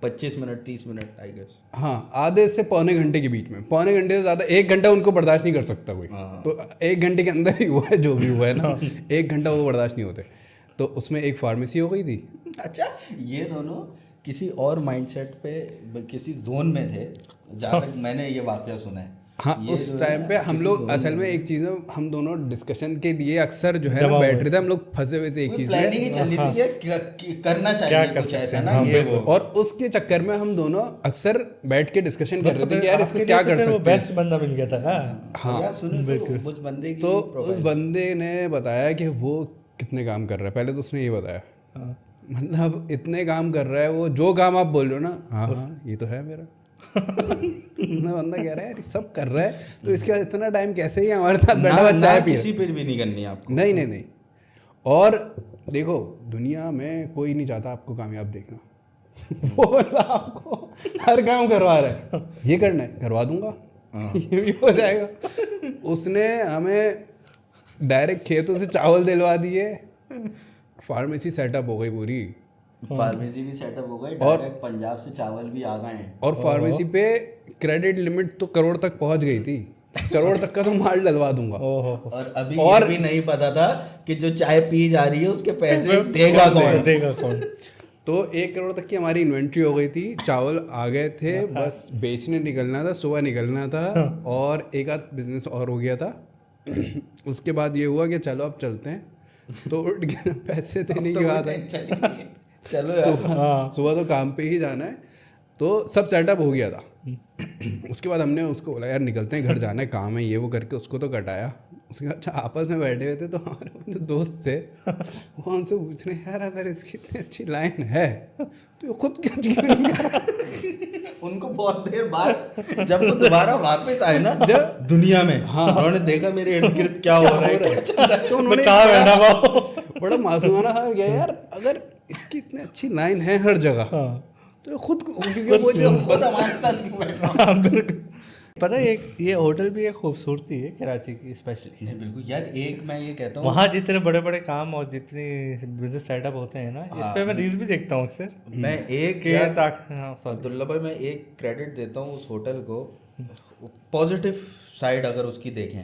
25 मिनट, 30 मिनट आई गेस। हाँ, आधे से पौने घंटे के बीच में। पौने घंटे से ज़्यादा 1 घंटा उनको बर्दाश्त नहीं कर सकता कोई। तो 1 घंटे के अंदर ही हुआ है जो भी हुआ है ना। 1 घंटा वो बर्दाश्त नहीं होते। तो उसमें एक फार्मेसी हो गई थी। अच्छा, ये दोनों किसी और माइंडसेट पे, किसी जोन में थे जहाँ तक मैंने ये वाकया सुना है। हाँ, ये उस जो है टाइम ना, पे हम किसी लोग जोन असल में एक चीज़ है, हम दोनों डिस्कशन के लिए अक्सर जो है ना बैठ रहे थे, हम लोग फंसे हुए थे एक चीज़ प्लानिंग ही में। चल रही थी कि करना चाहिए कुछ ऐसा ना, ये वो। और उसके चक्कर में हम दोनों अक्सर बैठ के डिस्कशन कर रहे थे कि यार इसको आपके क्या लिए तो कर फिर वो सकते हैं। बेस्ट बंदा मिल गया था ना। हाँ, यार सुनो तो उस बंदे की तो उस बंदे ने बताया कि वो कितने काम कर रहा है। पहले तो उसने ये बताया, मतलब इतने काम कर रहा है वो, जो काम आप बोल रहे हो ना, हाँ हाँ ये तो है मेरा। ना बंदा कह रहा है यार सब कर रहा है तो इसके बाद इतना टाइम कैसे ही हमारे साथ बैठा हुआ चाय पी। किसी पर भी नहीं करनी आपको। नहीं नहीं नहीं। और देखो, दुनिया में कोई नहीं चाहता आपको कामयाब देखना। वो बंदा आपको हर काम करवा रहा है, ये करना है करवा दूंगा, ये भी हो जाएगा। उसने हमें डायरेक्ट खेतों से चावल दिलवा दिए, फार्मेसी सेटअप हो गई पूरी, फार्मेसी भी सेटअप हो गई, डायरेक्ट पंजाब से चावल भी आ गए हैं। और फार्मेसी पे क्रेडिट लिमिट तो करोड़ तक पहुंच गई थी। करोड़ तक का तो माल डलवा दूंगा। और अभी ये भी नहीं पता था कि जो चाय पी जा रही है उसके पैसे देगा कौन। तो 1 करोड़ तक की हमारी इन्वेंट्री हो गई थी, चावल आ गए थे, बस बेचने निकलना था, सुबह निकलना था। और एक आध बिजनेस और हो गया था। उसके बाद ये हुआ कि चलो अब चलते हैं। तो उठ के पैसे देने की बात है, चलो सुबह तो काम पे ही जाना है। तो सब सेटअप हो गया था। उसके बाद हमने उसको बोला यार निकलते हैं, घर जाना है, काम है, ये वो करके उसको तो कटाया। उसके बाद अच्छा आपस में बैठे हुए थे तो हमारे जो दोस्त थे वो हमसे पूछ रहे यार अगर इसकी इतनी अच्छी लाइन है तो ये खुद क्यों नहीं कर रहा? उनको बहुत देर बाद जब वो दोबारा वापस आए ना जब दुनिया में, हाँ उन्होंने देखा मेरे इर्द गिर्द क्या हो रहा है, तो उन्होंने बड़ा मासूमाना सा किया यार अगर इसकी इतनी अच्छी लाइन है हर जगह तो खुद वो जो खुद हमारे साथ क्यों बैठ रहा हूँ? पता है ये होटल भी एक खूबसूरती है कराची की स्पेशली। नहीं बिल्कुल यार, एक मैं ये कहता हूँ वहाँ जितने बड़े बड़े काम और जितनी बिजनेस सेटअप होते हैं ना, इस पे मैं रील्स भी देखता हूँ अक्सर। मैं एक कि यार हाँ सॉरी अब्दुल्ला भाई, मैं एक क्रेडिट देता हूँ उस होटल को। पॉजिटिव साइड अगर उसकी देखें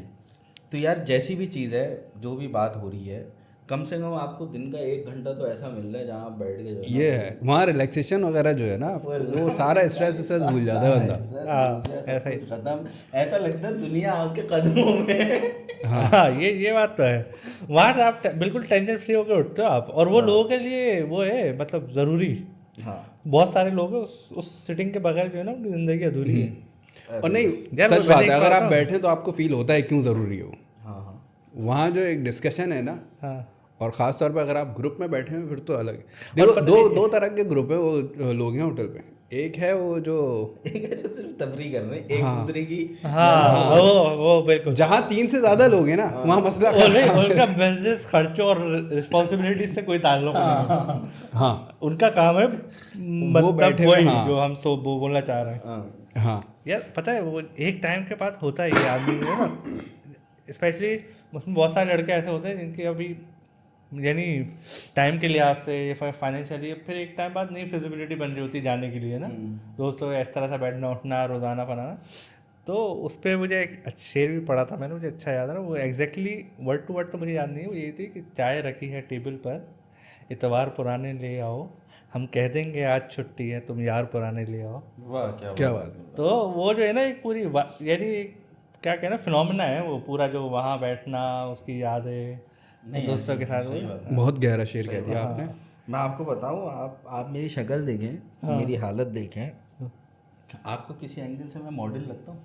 तो यार जैसी भी चीज़ है, जो भी बात हो रही है, कम से कम आपको दिन का 1 घंटा तो ऐसा मिल रहा है जहाँ आप बैठ के जो है ये है वहाँ रिलैक्सेशन वगैरह जो है ना, वो सारा स्ट्रेस भूल जाता है बंदा। ऐसा ही खत्म, ऐसा लगता है दुनिया आपके कदमों में। हाँ ये बात तो है। वहाँ से आप बिल्कुल टेंशन फ्री होकर उठते हो आप, और वो लोगों के लिए वो है मतलब ज़रूरी। हाँ, बहुत सारे लोग हैं उस सिटिंग के बगैर जो है ना उनकी ज़िंदगी अधूरी है। और नहीं यार, सच वो बात मैंने है, एक अगर बात आप ना- बैठे तो आपको फील होता है क्यों ज़रूरी हो। हाँ हाँ वहाँ जो एक डिस्कशन है ना, हाँ और ख़ास तौर पे अगर आप ग्रुप में बैठे हैं फिर तो अलग है। देखो दो तरह के ग्रुप है वो लोग हैं होटल पे। एक है वो जो एक है जो सिर्फ तफरी कर रहे हैं एक दूसरे की। हाँ वो बिल्कुल। जहाँ 3 से ज़्यादा लोग हैं ना वहाँ मसला उनका बिजनेस खर्चों और रिस्पॉन्सिबिलिटी से कोई ताल्लुक नहीं है। हाँ उनका काम है मतलब बैठे वही हुए, हाँ। जो हम तो बोलना चाह रहे हैं। हाँ यार पता है वो एक टाइम के बाद होता है ये आदमी जो है ना, स्पेशली उसमें बहुत सारे लड़के ऐसे होते हैं जिनके अभी यानी टाइम के लिहाज से या फाइनेंशियली फिर एक टाइम बाद नहीं फिजिबिलिटी बन रही होती जाने के लिए ना, दोस्तों इस तरह से बैठना उठना रोज़ाना बनाना। तो उस पर मुझे एक शेर भी पढ़ा था मैंने, मुझे अच्छा याद है। वो एग्जैक्टली वर्ड टू वर्ड तो मुझे याद नहीं है, वो यही थी कि चाय रखी है टेबल पर, इतवार पुराने ले आओ, हम कह देंगे आज छुट्टी है, तुम यार पुराने ले आओ। वाह क्या बात है। तो वो जो है ना एक पूरी यानी क्या कहना फिनोमेना है वो पूरा, जो वहाँ बैठना उसकी यादें दोस्तों के साथ। सही बात बहुत गहरा शेर कह दिया आपने। मैं आपको बताऊं, आप मेरी शक्ल देखें, मेरी हालत देखें, आपको किसी एंगल से मैं मॉडल लगता हूँ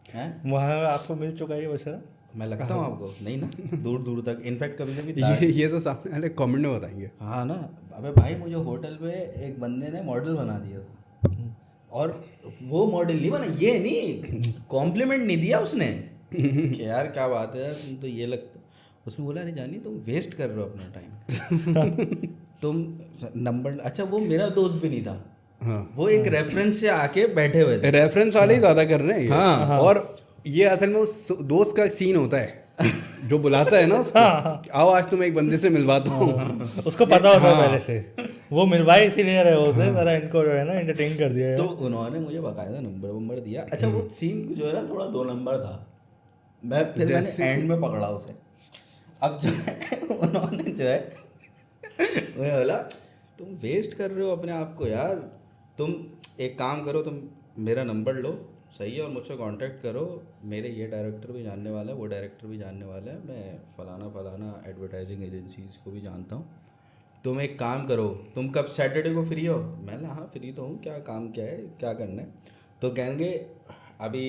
हैं? वहाँ आपको मिल चुका है ये बशरा। मैं लगता हूँ आपको? नहीं ना, दूर दूर तक। इनफैक्ट कभी कभी ये तो सामने वाले कमेंट में बताएंगे। हाँ ना। अबे भाई मुझे होटल पे एक बंदे ने मॉडल बना दिया था, और वो मॉडल नहीं बना, ये नहीं, कॉम्प्लीमेंट नहीं दिया उसने कि यार क्या बात है यार, तुम तो ये लगता। उसने बोला अरे जानी तुम वेस्ट कर रहे हो अपना टाइम तुम नंबर। अच्छा वो मेरा दोस्त भी नहीं था, हाँ, वो एक रेफरेंस से आके बैठे हुए थे। रेफरेंस वाले ही ज़्यादा कर रहे हैं ये। हाँ। और ये असल में उस दोस्त का सीन होता है जो बुलाता है ना उसको, कि आओ आज तुम एक बंदे से मिलवाता हूँ। उसको पता होता है पहले से, वो मिलवाई इसीलिए रहे होते जरा इनको जो है ना एंटरटेन कर दिया है। तो उन्होंने मुझे बकायदा नंबर दिया। अच्छा वो सीन जो है ना थोड़ा 2 नंबर था, मैंने एंड में पकड़ा उसे। अब जो है उन्होंने जो है वो बोला तुम वेस्ट कर रहे हो अपने आप को यार, तुम एक काम करो, तुम मेरा नंबर लो, सही है, और मुझसे कांटेक्ट करो, मेरे ये डायरेक्टर भी जानने वाला है, वो डायरेक्टर भी जानने वाला है, मैं फलाना एडवर्टाइजिंग एजेंसीज को भी जानता हूँ, तुम एक काम करो, तुम कब सैटरडे को फ्री हो? मैंने हाँ फ्री तो हूँ, क्या काम क्या है, क्या करना है? तो कहेंगे अभी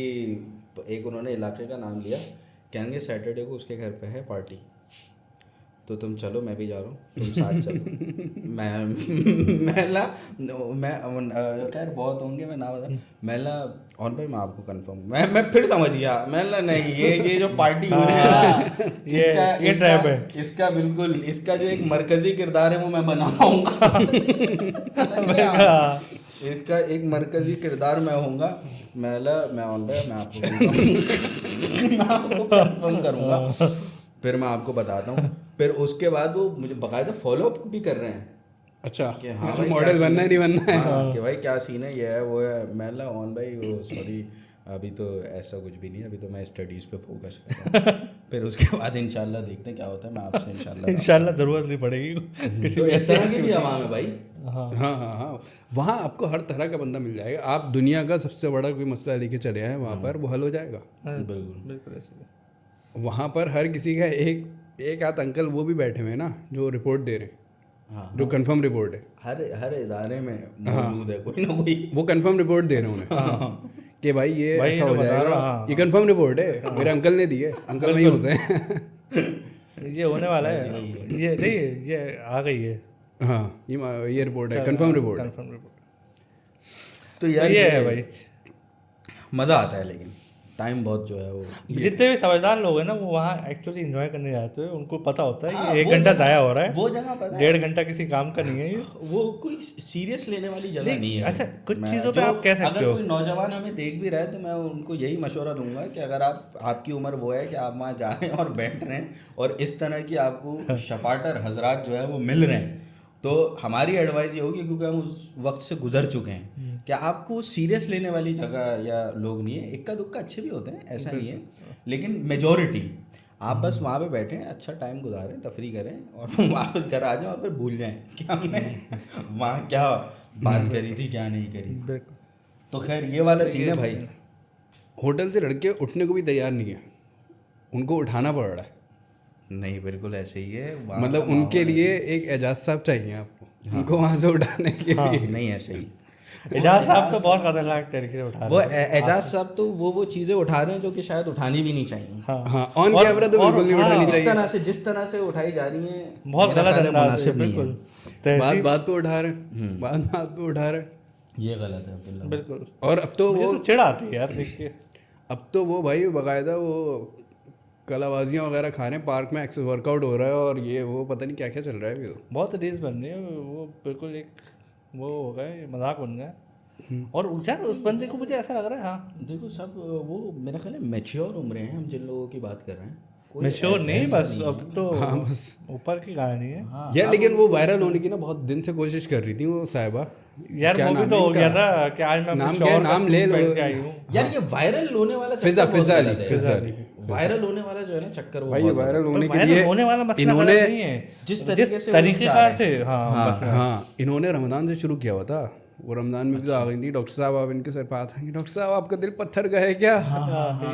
एक उन्होंने इलाके का नाम लिया, कहेंगे सैटरडे को उसके घर पे है पार्टी, तो तुम चलो, मैं भी जा रहा हूँ, तुम साथ चलो। मैं खैर बहुत होंगे, मैं ना बता, मैं ला और भाई मैं आपको कंफर्म, मैं फिर समझ गया, मैं ला नहीं ये जो पार्टी हो रही है ना, ये ट्रैप है। इसका बिल्कुल, इसका जो एक मरकजी किरदार है वो मैं बना पाऊंगा। इसका एक मरकजी किरदार मैं होऊंगा। मैं ऑन भाई मैं आपको कंफर्म करूंगा, फिर मैं आपको बताता हूँ। फिर उसके बाद वो मुझे बाकायदा फॉलो अप भी कर रहे हैं। अच्छा कि हाँ भाई मॉडल बनना है नहीं बनना है। हाँ कि भाई क्या सीन है, ये है वो है। मैं ला ऑन भाई वो सॉरी अभी तो ऐसा कुछ भी नहीं है, अभी तो मैं स्टडीज़ पे फोकस कर रहा हूँ। फिर उसके बाद इंशाल्लाह देखते हैं क्या होता है, मैं आपसे इंशाल्लाह ज़रूरत नहीं पड़ेगी किसी तो इस तरह की भी हवा में भाई। हाँ, वहाँ आपको हर तरह का बंदा मिल जाएगा। आप दुनिया का सबसे बड़ा कोई मसला लेके चले आए वहाँ पर, वो हल हो जाएगा। बिल्कुल बिल्कुल ऐसे। वहाँ पर हर किसी का एक आध अंकल वो भी बैठे हुए हैं ना जो रिपोर्ट दे रहे हैं, हाँ, जो कंफर्म रिपोर्ट है, हर इदारे में मौजूद है कोई ना कोई, वो कंफर्म रिपोर्ट दे रहे हैं उन्हें कि भाई ये भाई ऐसा ये हो तो बता जाएगा, रहा, ये कंफर्म रिपोर्ट है, मेरे अंकल ने दी है, अंकल वही होते हैं। ये होने वाला है, ये नहीं ये आ गई है। हाँ ये रिपोर्ट है, कंफर्म रिपोर्ट है। Confirm report. तो यार ये है भाई, मज़ा आता है, लेकिन टाइम बहुत जो है वो जितने भी समझदार लोग हैं ना वो वहाँ एक्चुअली एंजॉय करने जाते हैं, उनको पता होता है हाँ, कि 1 वो घंटा जगह- ज़ाया हो रहा है, वो जगह पता है 1.5 घंटा किसी काम का नहीं है ये। वो कोई सीरियस लेने वाली जगह नहीं है। अच्छा, कुछ मैं- चीज़ों पे जो आप कह सकते अगर हो। कोई नौजवान हमें देख भी रहा है तो मैं उनको यही मशवरा दूंगा कि अगर आपकी उम्र वो है कि आप वहाँ जा रहे हैं और बैठ रहे हैं और इस तरह की आपको शपाटर हजरात जो है वो मिल रहे हैं, तो हमारी एडवाइस ये होगी, क्योंकि हम उस वक्त से गुजर चुके हैं, कि आपको सीरियस लेने वाली जगह या लोग नहीं है। इक्का दुक्का अच्छे भी होते हैं, ऐसा नहीं है, लेकिन मेजॉरिटी आप बस वहाँ पे बैठें, अच्छा टाइम गुजारें, तफरी करें और वापस घर आ जाएं और फिर भूल जाएं कि हमने वहाँ क्या बात करी थी क्या नहीं करी। तो खैर ये वाला सीन है भाई। होटल से लड़के उठने को भी तैयार नहीं है, उनको उठाना पड़ रहा है। नहीं बिल्कुल ऐसे ही है, वहाँ मतलब का उनके माहौल लिए एक एजाज साहब चाहिए आपको, उनको वहाँ से उठाने के लिए। ऐसे ही। नहीं ऐसे ही। एजाज साहब तो बहुत खतरनाक तरीके से उठा वो रहे हैं। एजाज साहब तो वो चीज़ें उठा रहे हैं जो कि शायद उठानी भी नहीं चाहिए। हाँ ऑन कैमरा तो बिल्कुल नहीं उठानी चाहिए। जिस तरह से उठाई जा रही है बहुत मेरा गलत ख्याल है अंदाज है, मुनासिब नहीं बिल्कुल है। तहजीब, बात पे उठा रहे हैं, बात पे उठा रहे हैं। ये गलत है अब्दुल्ला। बिल्कुल। और अब तो मुझे वो तो चिढ़ आती है यार देख के। अब तो वो भाई बाकायदा वो कलाबाजियाँ वगैरह खा रहे हैं पार्क में, एक्सेस वर्कआउट हो रहा है और ये वो पता नहीं क्या क्या चल रहा है अभी तो। बहुत रील्स बन रही है, वो बिल्कुल एक वो हो गए, मजाक बन गया। और यार उस बंदे को मुझे ऐसा लग रहा है, हाँ देखो सब वो मेरा ख्याल है मैच्योर उम्रें हैं हम जिन लोगों की बात कर रहे हैं। कोई मैच्योर नहीं, ऐसा बस नहीं है। अब तो हाँ बस ऊपर की कहानी है। हाँ, यार लेकिन वो वायरल होने की ना बहुत दिन से कोशिश कर रही थी वो साहिबा। यार क्या वो भी नाम तो है हो इनका? गया था कि आज मैं अपने नाम शौहर क्या है? का नाम सूट ले पहन लो। के आई हूँ। यार ये वायरल होने वाला चक्कर फिजा बहुत फिजा गलत अली, है। फिजा अली। वायरल होने वाला जो है ना चक्कर वो भाई बहुत वायरल गलत है। होने पर के वायरल लिए होने वाला मसला इन्होंने गलत नहीं है, जिस तरीके से वो तरीकेकार चाह से, रहे हैं। हाँ हाँ इन्होंने रमज़ान से शुरू किया हुआ था। वो रमज़ान में भी तो आ गई थी, डॉक्टर साहब आप इनके सर पे हाथ आएंगे, डॉक्टर साहब आपका दिल पत्थर का है क्या?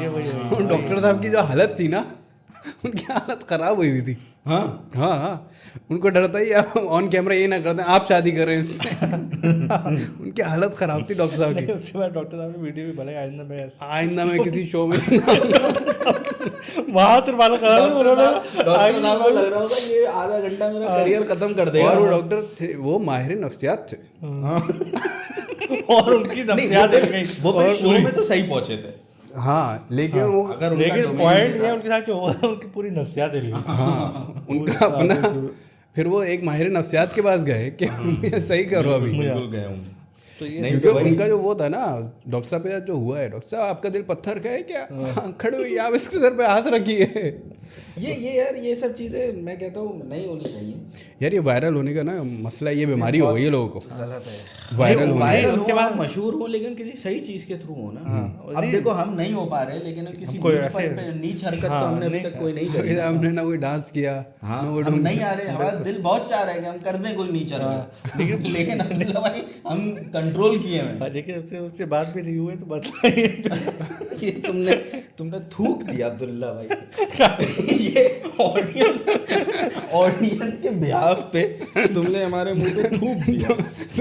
ये वही डॉक्टर साहब की जो हालत थी ना उनकी हालत ख़राब हुई हुई थी। हाँ हाँ हाँ, उनको डर था ये ऑन कैमरा ये ना कर दें आप शादी कर रहे हैं इससे। उनकी हालत ख़राब थी डॉक्टर साहब की। नहीं, उसके बाद डॉक्टर साहब ने वीडियो भी बनाई, आइंदा मैं ऐसे आइंदा मैं किसी शो में वहाँ से बाल करा डॉक्टर साहब को लग रहा होगा ये आधा घंटा मेरा करियर खत्म कर देगा। और वो डॉक्टर थे, वो माहिर नफ्सियात थे। और उनकी नफ्सियात हिल गई। वो भाई शो में तो सही पहुंचे थे। हाँ लेकिन वो अगर उनका लेकिन domain पॉइंट नहीं ये था- उनके साथ जो हुआ है, उनकी पूरी नफ्सियात हिल गई। हाँ उनका अपना फिर वो एक माहिर नफ्सियात के पास गए कि मैं सही करो अभी। बिल्कुल गए होंगे। तो ये नहीं तो क्योंकि भाई उनका जो वो था ना डॉक्टर साहब के साथ जो हुआ है, डॉक्टर साहब आपका दिल पत्थर का है क्या? हाँ, खड़े हुई आप इसके सर पे हाथ रखिए। ये यार ये सब चीजें मैं कहता हूँ नहीं होनी चाहिए। यार ये वायरल होने का ना मसला, ये बीमारी हो गई है लोगों को गलत है। वायरल होने वायरल उसके हो बाद- आप मशहूर हो लेकिन किसी सही चीज के थ्रू हो ना। अब देखो हम नहीं हो पा रहे लेकिन किसी कोई नीच ऐसे- पर नीच हरकत तो हमने अभी तक कोई नहीं का। करी। हमने ना कोई डांस किया हाँ ना वो हम नहीं आ रहे, हमारा दिल बहुत चाह रहा है कि हम कर दें कोई नीच हरकत, लेकिन अब्दुल्ला भाई हम कंट्रोल किए हैं। लेकिन उसके बाद भी नहीं हुए तो बताइए। ये तुमने थूक दिया अब्दुल्ला भाई। ये ऑडियंस के बिहाफ पे तुमने हमारे मुंह पे थूक दिया।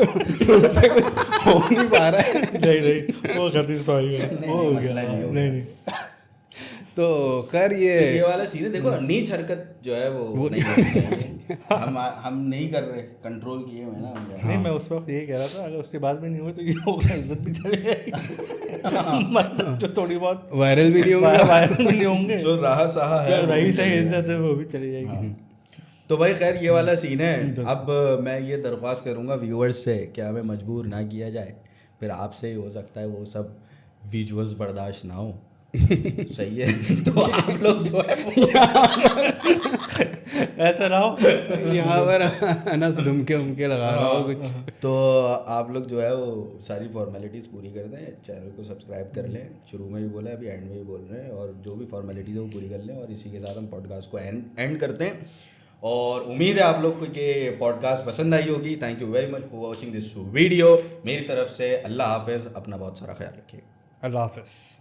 तुमसे कुछ हो नहीं पा रहा है। नहीं वो गलती सॉरी वो हो गया। मसला नहीं हो नहीं तो खैर ये वाला सीन है। देखो नीच हरकत जो है वो नहीं करनी चाहिए। हम नहीं कर रहे, कंट्रोल किए हुए हैं ना हमने। नहीं, मैं उस वक्त यही कह रहा था अगर उसके बाद भी नहीं हुए तो ये होगा, इज्जत भी चली जाएगी। मतलब जो थोड़ी बहुत वायरल भी नहीं होगा। वायरल भी नहीं होंगे, जो रहा सहा है जो वो रही भी सही चलेगा। इज्जत है वो भी चली जाएगी। तो भाई खैर ये वाला सीन है। अब मैं ये दरख्वास्त करूंगा व्यूअर्स से कि हमें मजबूर ना किया जाए, फिर आपसे ही हो सकता है वो सब विजुअल्स बर्दाश्त ना हो। सही है। तो आप लोग जो है ऐसा रहो यहाँ पर अनस ढुमके उमके लगा रहा हो कुछ। तो आप लोग जो है वो सारी फॉर्मेलिटीज़ पूरी कर दें, चैनल को सब्सक्राइब कर लें। शुरू में भी बोला अभी एंड में भी बोल रहे हैं, और जो भी फॉर्मेलिटीज़ है वो पूरी कर लें। और इसी के साथ हम पॉडकास्ट को एंड करते हैं। और उम्मीद है आप लोग को ये पॉडकास्ट पसंद आई होगी। Thank you very much for watching this video. मेरी तरफ से अल्लाह हाफिज़, अपना बहुत सारा ख्याल रखिए। अल्लाह हाफिज़।